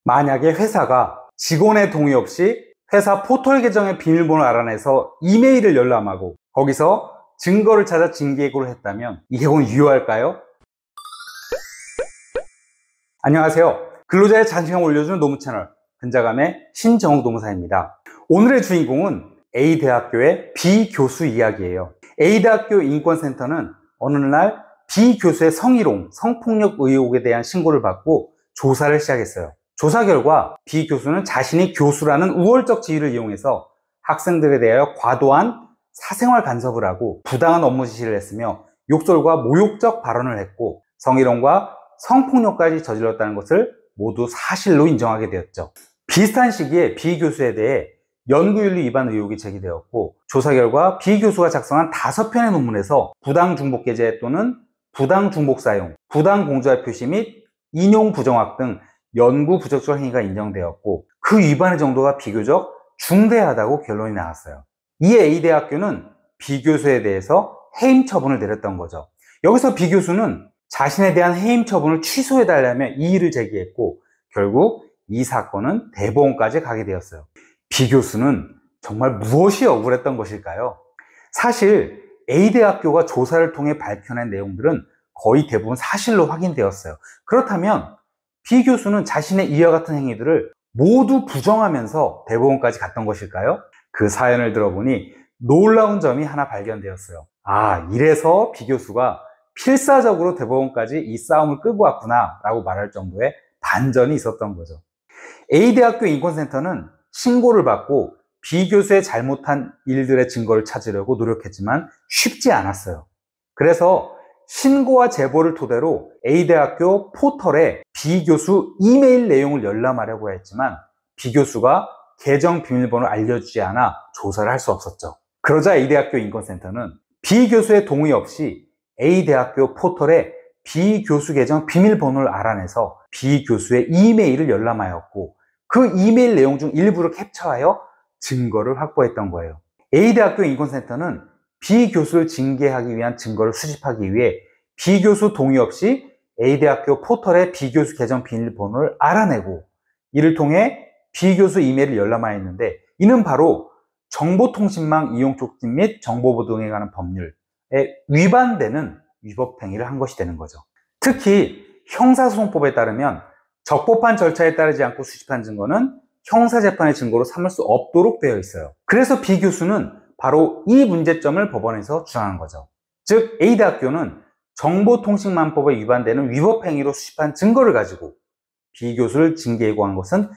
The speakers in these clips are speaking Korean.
만약에 회사가 직원의 동의 없이 회사 포털 계정의 비밀번호를 알아내서 이메일을 열람하고 거기서 증거를 찾아 징계해고를 했다면 이 해고는 유효할까요? 안녕하세요. 근로자의 자신감을 올려주는 노무채널 근자감의 신정욱 노무사입니다. 오늘의 주인공은 A대학교의 B교수 이야기예요. A대학교 인권센터는 어느 날 B교수의 성희롱, 성폭력 의혹에 대한 신고를 받고 조사를 시작했어요. 조사 결과 B교수는 자신이 교수라는 우월적 지위를 이용해서 학생들에 대하여 과도한 사생활 간섭을 하고 부당한 업무 지시를 했으며 욕설과 모욕적 발언을 했고 성희롱과 성폭력까지 저질렀다는 것을 모두 사실로 인정하게 되었죠. 비슷한 시기에 B교수에 대해 연구윤리 위반 의혹이 제기되었고 조사 결과 B교수가 작성한 5편의 논문에서 부당중복게재 또는 부당중복 사용, 부당공조할 표시 및 인용 부정확 등 연구 부적절 행위가 인정되었고 그 위반의 정도가 비교적 중대하다고 결론이 나왔어요. 이에 A대학교는 B교수에 대해서 해임 처분을 내렸던 거죠. 여기서 B교수는 자신에 대한 해임 처분을 취소해달라며 이의를 제기했고 결국 이 사건은 대법원까지 가게 되었어요. B교수는 정말 무엇이 억울했던 것일까요? 사실 A대학교가 조사를 통해 밝혀낸 내용들은 거의 대부분 사실로 확인되었어요. 그렇다면 B교수는 자신의 이와 같은 행위들을 모두 부정하면서 대법원까지 갔던 것일까요? 그 사연을 들어보니 놀라운 점이 하나 발견되었어요. 이래서 B교수가 필사적으로 대법원까지 이 싸움을 끌고 왔구나 라고 말할 정도의 반전이 있었던 거죠. A대학교 인권센터는 신고를 받고 B교수의 잘못한 일들의 증거를 찾으려고 노력했지만 쉽지 않았어요. 그래서 신고와 제보를 토대로 A대학교 포털에 B교수 이메일 내용을 열람하려고 했지만 B교수가 계정 비밀번호를 알려주지 않아 조사를 할 수 없었죠. 그러자 A대학교 인권센터는 B교수의 동의 없이 A대학교 포털에 B교수 계정 비밀번호를 알아내서 B교수의 이메일을 열람하였고 그 이메일 내용 중 일부를 캡처하여 증거를 확보했던 거예요. A대학교 인권센터는 B교수를 징계하기 위한 증거를 수집하기 위해 B교수 동의 없이 A대학교 포털에 B교수 계정 비밀번호를 알아내고 이를 통해 B교수 이메일을 열람하였는데 이는 바로 정보통신망 이용 촉진 및 정보보도 등에 관한 법률에 위반되는 위법행위를 한 것이 되는 거죠. 특히 형사소송법에 따르면 적법한 절차에 따르지 않고 수집한 증거는 형사재판의 증거로 삼을 수 없도록 되어 있어요. 그래서 B교수는 바로 이 문제점을 법원에서 주장한 거죠. 즉 A대학교는 정보통신망법에 위반되는 위법행위로 수집한 증거를 가지고 B교수를 징계해고한 것은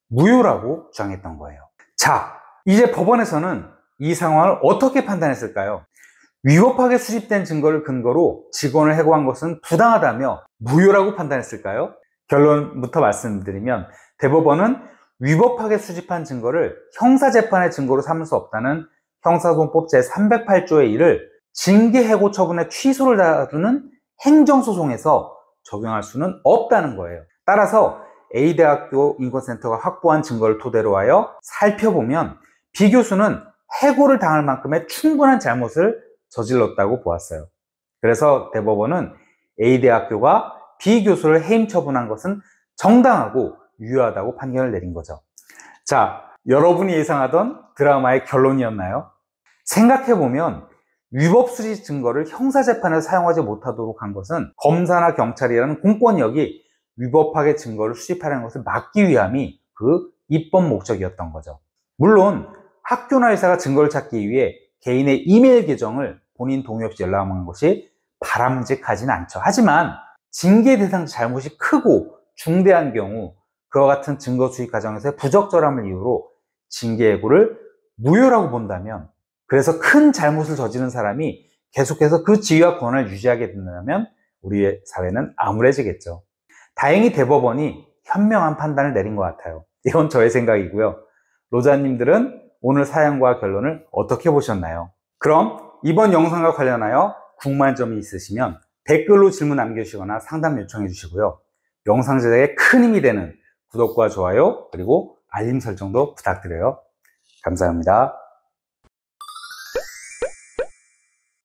무효라고 주장했던 거예요. 자, 이제 법원에서는 이 상황을 어떻게 판단했을까요? 위법하게 수집된 증거를 근거로 직원을 해고한 것은 부당하다며 무효라고 판단했을까요? 결론부터 말씀드리면 대법원은 위법하게 수집한 증거를 형사재판의 증거로 삼을 수 없다는 형사소송법 제308조의 1을 징계해고 처분의 취소를 다루는 행정소송에서 적용할 수는 없다는 거예요. 따라서 A대학교 인권센터가 확보한 증거를 토대로 하여 살펴보면 B교수는 해고를 당할 만큼의 충분한 잘못을 저질렀다고 보았어요. 그래서 대법원은 A대학교가 B교수를 해임 처분한 것은 정당하고 유효하다고 판결을 내린 거죠. 자, 여러분이 예상하던 드라마의 결론이었나요? 생각해보면 위법 수집 증거를 형사재판에서 사용하지 못하도록 한 것은 검사나 경찰이라는 공권력이 위법하게 증거를 수집하려는 것을 막기 위함이 그 입법 목적이었던 거죠. 물론 학교나 회사가 증거를 찾기 위해 개인의 이메일 계정을 본인 동의 없이 열람한 것이 바람직하진 않죠. 하지만 징계 대상 잘못이 크고 중대한 경우 그와 같은 증거 수집 과정에서의 부적절함을 이유로 징계해고를 무효라고 본다면, 그래서 큰 잘못을 저지른 사람이 계속해서 그 지위와 권한을 유지하게 된다면 우리의 사회는 암울해지겠죠. 다행히 대법원이 현명한 판단을 내린 것 같아요. 이건 저의 생각이고요. 로자님들은 오늘 사연과 결론을 어떻게 보셨나요? 그럼 이번 영상과 관련하여 궁금한 점이 있으시면 댓글로 질문 남겨주시거나 상담 요청해 주시고요. 영상 제작에 큰 힘이 되는 구독과 좋아요 그리고 알림 설정도 부탁드려요. 감사합니다.